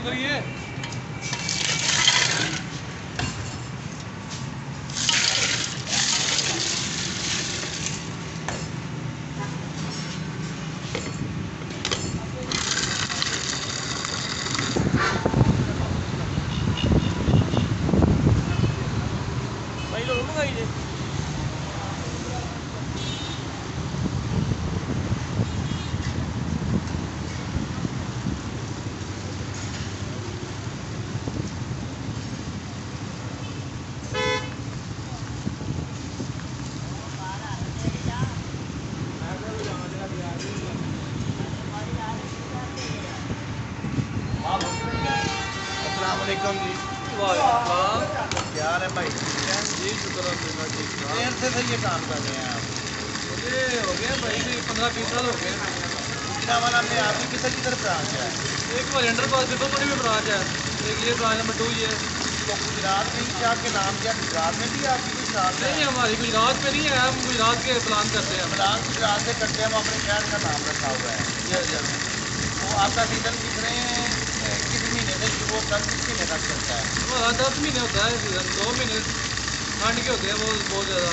करिए भाई लोग मंगाइए अस्सलामुअलैकुम जी। वाह क्या हाल है भाई? जी शुक्र अल्लाह जी देर से ये काम कर रहे हैं आप? मुझे हो गया भाई 15-20 साल हो गए। इतना वाला में आपकी किधर किधर ब्रांच है? एक वॉलेंडर पास बिल्कुल में ब्रांच है, एक ये ब्रांच नंबर 2 ये है। तो गुजरात में क्या आपके नाम क्या गुजरात में भी आपकी कोई साथ है? नहीं हमारी गुजरात में नहीं है, हम गुजरात के प्लान करते हैं। प्लान गुजरात से करते हैं, हम अपने शहर का नाम रखा हुआ है। तो आपका सीजन कितने किस महीने से शुरू होता है, किस महीने तक चलता है? हमारा 10 महीने होता है सीजन, 2 महीने ठंड के होते हैं वो बहुत ज़्यादा।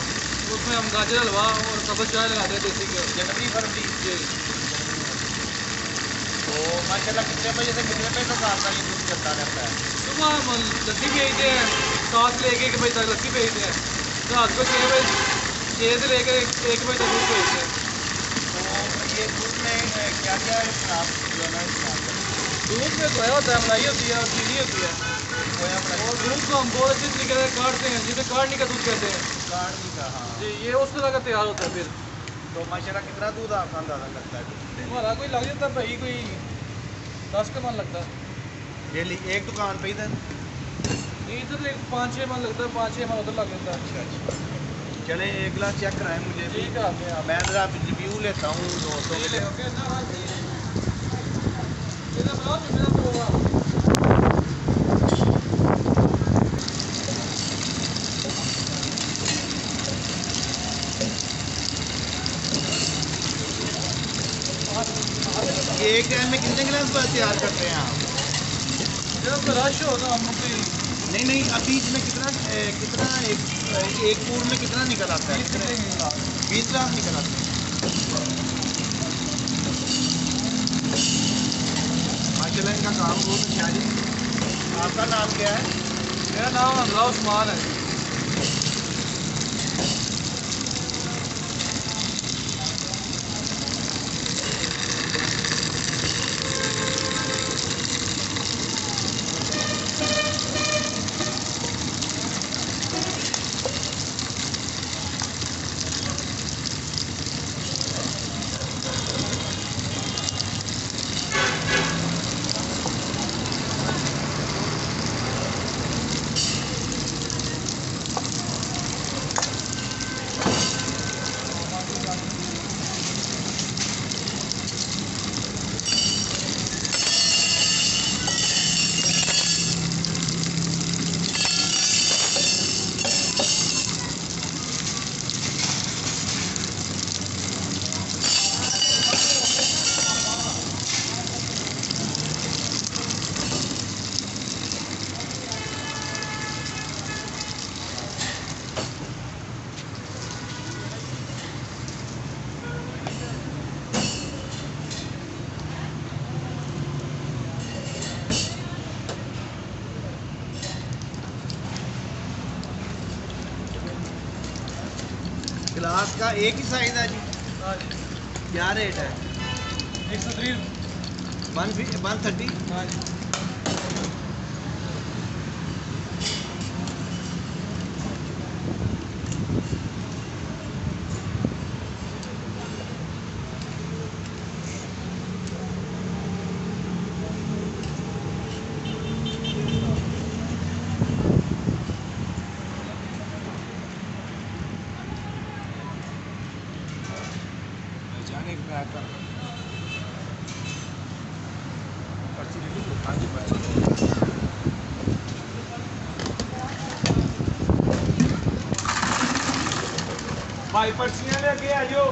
उसमें हम गाजर हलवा और सब्ज़ चाय लगाते हैं देसी घी। जनवरी फरवरी। जी तो माशाल्लाह कितने बजे से कितने बजे तक आपका ये दूध चलता रहता है? सुबह हम लस्सी भेजते हैं, 7 से लेके 1 बजे तक लस्सी भेजते हैं। रात को 6 बजे 6 से लेकर 1 बजे तक दूध भेजते हैं। तो ये दूध में क्या क्या आप जो है ना इस्तेमाल करते हैं? दूध में खोया होता है, मलाई होती है और चीनी होती है। खोया मलाई और दूध को हम बहुत अच्छे तरीके से काटते हैं, जिसे काटने का दूध कहते हैं। काढ़नी का, हाँ। जी ये उस तरह का तैयार होता है। फिर तो माशाल्लाह कितना दूध आपका अंदाज़ा लगता है? हमारा कोई लग जाता है भाई कोई 10 का मन लगता है। डेली एक दुकान पे इधर? नहीं इधर 5-6 मन लगता है, 5-6 मन उधर लग जाता है। अच्छा। चले एक गिलास चेक कराएं मुझे भी। ठीक है आप मैं ज़रा रिव्यू लेता हूँ दोस्तों के। ओके ना मेरा बनाओ तो मेरा होगा। ये एक टाइम में कितने गिलास तैयार करते हैं आप? जब रश हो तो हम कोई नहीं अभी इसमें कितना कितना एक पूर में कितना निकल आता है? 20 गिलास निकल आते हैं। माशाल्लाह इनका काम बहुत अच्छा है जी। आपका नाम क्या है? मेरा नाम हमला उस्मान है। गिलास का एक ही साइज है जी? हाँ जी क्या रेट है? 130। 130? हाँ जी हाँ जी भाई। भाई पर्चियां लेके आ जाओ।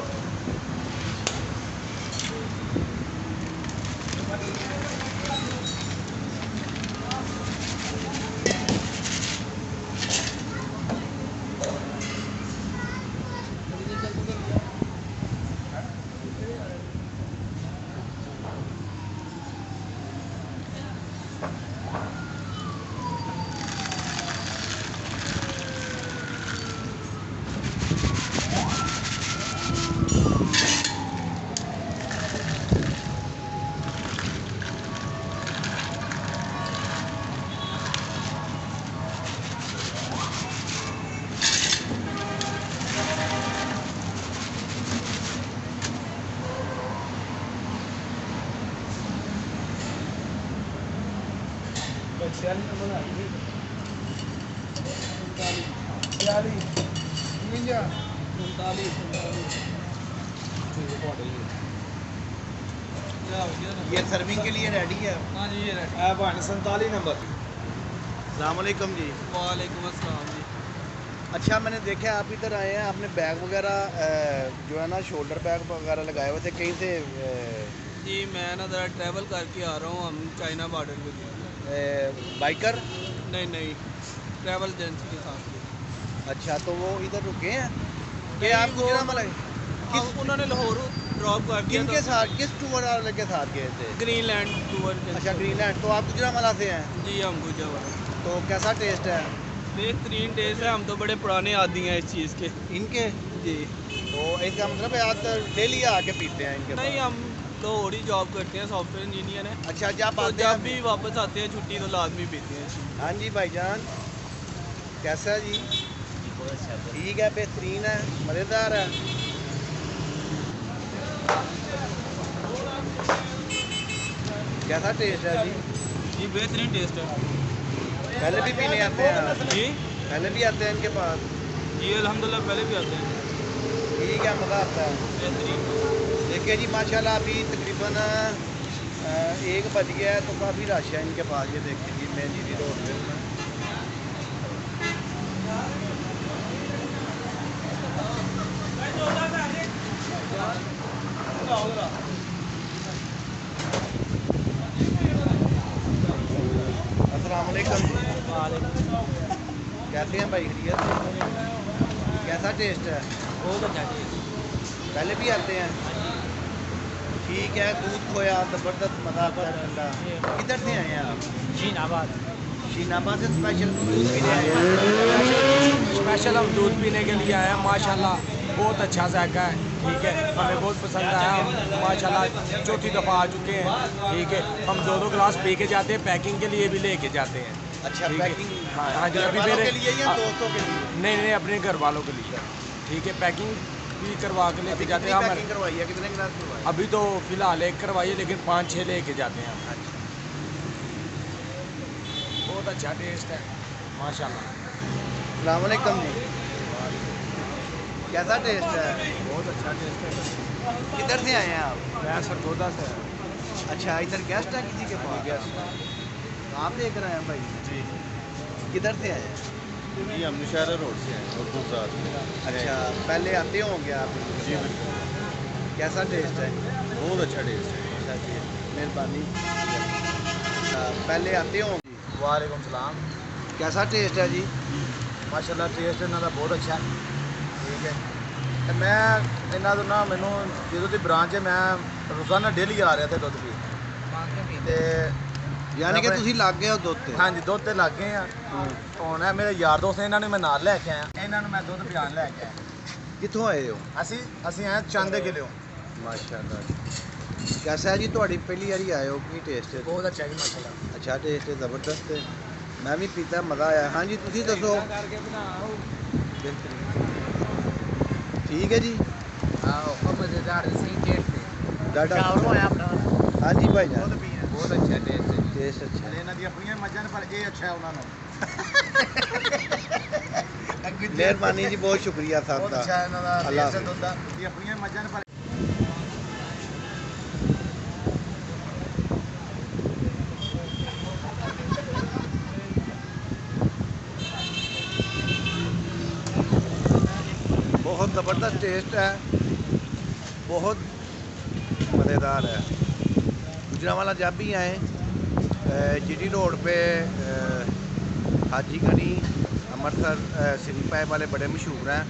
ये सर्विंग के लिए रेडी है। हाँ जी ये 47 नंबर। अस्सलामुअलैकुम जी। वालेकुम अस्सलाम जी। अच्छा, मैंने देखा आप इधर आए हैं, आपने बैग वगैरह जो है ना शोल्डर बैग वगैरह लगाए हुए थे कहीं से जी मैं ना ज़रा ट्रैवल करके आ रहा हूँ, हम चाइना बॉर्डर पे लिए। बाइकर। नहीं नहीं, ट्रैवल एजेंसी के साथ। अच्छा, तो वो इधर रुके हैं कि नहीं, आप वो गुजरांवाला अब उन्होंने लाहौर ड्रॉप कर दिया किनके साथ, किस टूर वाले के साथ गए थे? ग्रीनलैंड टूर के। अच्छा, ग्रीनलैंड। तो आप गुजरांवाला से हैं, जी हम गुजरात। तो कैसा टेस्ट है बेहतरीन टेस्ट है, हम तो बड़े पुराने आदी हैं इस चीज़ के। इनके? जी तो इसका मतलब है आप डेली आके पीते हैं इनके नहीं, पास? हम लाहौर ही जॉब करते हैं, सॉफ्टवेयर इंजीनियर हैं। अच्छा, जब तो आते जब हैं भी वापस आते हैं छुट्टी तो लाजमी पीते हैं। हाँ जी भाईजान, कैसा है जी? ठीक है, बेहतरीन है, मज़ेदार है। कैसा टेस्ट है जी? जी बेहतरीन टेस्ट है। पहले भी पीने आते हैं आप? जी पहले भी आते हैं इनके पास? जी अल्हम्दुलिल्लाह पहले भी आते हैं। ठीक है, मज़ा आता है। बेहतरीन। देखिए जी, माशाल्लाह अभी तकरीबन 1 बज गया है, तो काफ़ी रश है इनके पास। ये देखिए जी, मेन जीटी रोड पे अस्सलाम वालेकुम। कैसे हैं भाई, खैरियत? कैसा टेस्ट है? बहुत अच्छा टेस्ट। पहले भी आते हैं? ठीक है, दूध खोया ज़बरदस्त मज़ा आता है ठंडा। किधर से आए हैं आप? शीनाबाद। शीनाबाद से स्पेशल दूध पीने आए हैं? स्पेशल हम दूध पीने के लिए आए हैं। माशाल्लाह बहुत अच्छा जायका है, ठीक है, हमें बहुत पसंद आया। हम माशाल्लाह चौथी दफ़ा आ चुके हैं, ठीक है। हम 2-2 गिलास पी के जाते हैं, पैकिंग के लिए भी लेके जाते हैं। अच्छा, ठीक है। पैकिंग हाँ जी, अभी वालों मेरे के लिए या दोस्तों के लिए? नहीं, अपने घर वालों के लिए, ठीक है। पैकिंग भी करवा के लेके जाते हैं पैकिंग हम। करवाई है? कितने गिलास करवाए? अभी तो फिलहाल एक करवाइए, लेकिन 5-6 लेके जाते हैं हम। अच्छा, बहुत अच्छा टेस्ट है माशाल्लाह। अस्सलाम वालेकुम जी। कैसा टेस्ट है? बहुत अच्छा टेस्ट है। किधर से आए हैं आप? मैं सरगोदा से। अच्छा, इधर गेस्ट है किसी के पास? गेस्ट है। आप लेकर आए हैं भाई? जी किधर से आए हैं? जी हम नौशहरा रोड से हैं और गुजरात में। अच्छा, पहले आते होंगे आप? जी बिल्कुल, कैसा टेस्ट है? बहुत अच्छा टेस्ट है। अच्छा जी, मेहरबानी। पहले आते होंगे? वालेकुम सलाम। कैसा टेस्ट है जी? माशाल्लाह टेस्ट ਇਹਨਾਂ ਦਾ ਬਹੁਤ ਅੱਛਾ ਹੈ, ਠੀਕ ਹੈ। ਤੇ ਮੈਂ ਇਹਨਾਂ ਤੋਂ ਨਾ ਮੈਨੂੰ ਜਦੋਂ ਦੀ ਬ੍ਰਾਂਚ ਹੈ ਮੈਂ ਰੋਜ਼ਾਨਾ ਡੇਲੀ ਆ ਰਿਹਾ ਤੇ ਦੁੱਧ ਪੀ ਤੇ यानी कि ਆਪਣੇ- ਤੁਸੀਂ ਲੱਗ ਗਏ ਹੋ ਦੁੱਧ ਤੇ? ਹਾਂਜੀ ਦੁੱਧ ਤੇ ਲੱਗ ਗਏ ਆ। ਹੁਣ ਇਹ ਮੇਰੇ ਯਾਰ ਦੋਸਤ ਨੇ, ਇਹਨਾਂ ਨੂੰ ਮੈਂ ਨਾਲ ਲੈ ਕੇ ਆਇਆ, ਇਹਨਾਂ ਨੂੰ ਮੈਂ ਦੁੱਧ ਪਿਆਣ ਲੈ ਕੇ ਆਇਆ। ਕਿੱਥੋਂ ਆਏ ਹੋ? ਅਸੀਂ ਆਏ ਚੰਦ ਦੇ ਕਿਲਿਓ। ਮਾਸ਼ਾਅੱਲਾ। कैसा है जी? ਤੁਹਾਡੀ ਪਹਿਲੀ ਵਾਰੀ ਆਏ ਹੋ, ਕੀ ਟੇਸਟ ਹੈ? ਬਹੁਤ ਅੱਛਾ ਜੀ ਮਾਸ਼ਾਅੱਲਾ। अच्छा टेस्ट है, ज़बरदस्त है। मैं भी पीता, मज़ा आया। हाँ जी, तुसी दसो। बेहतरीन, ठीक है जी। मज़ेदार सही टेस्ट है। डाटा ਹੋਇਆ ਆਪਣਾ हाँ जी भाई जान, ਦੁੱਧ ਪੀਏ बहुत अच्छा टेस्ट है। टेस्ट अच्छा है। ਇਹਨਾਂ ਦੀ ਆਪਣੀਆਂ ਮੱਝਾਂ ਨੇ ਪਰ ਇਹ ਅੱਛਾ ਹੈ ਉਹਨਾਂ ਨੂੰ। मेहरबानी जी, बहुत शुक्रिया साहब ਬਹੁਤ का। ਅੱਛਾ ਇਹਨਾਂ ਦਾ अल्लाह ਟੇਸਟ ਹੈ ਦੁੱਧ ਦਾ। ਇਹ ਆਪਣੀਆਂ ਮੱਝਾਂ ਨੇ ਪਰ बहुत ज़बरदस्त टेस्ट है, बहुत मज़ेदार है। गुजरांवाला जब भी आएँ, जीटी रोड पे हाजी गनी अमृतसर सिरी पाइप वाले बड़े मशहूर हैं,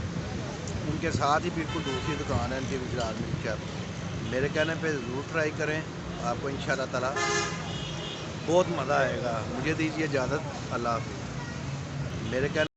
उनके साथ ही बिल्कुल दूसरी दुकान है इनकी गुजरात में शहर। मेरे कहने पे ज़रूर ट्राई करें, आपको इंशाल्लाह ताला बहुत मज़ा आएगा। मुझे दीजिए इजाज़त, अल्लाह हाफ़िज़। मेरे कहने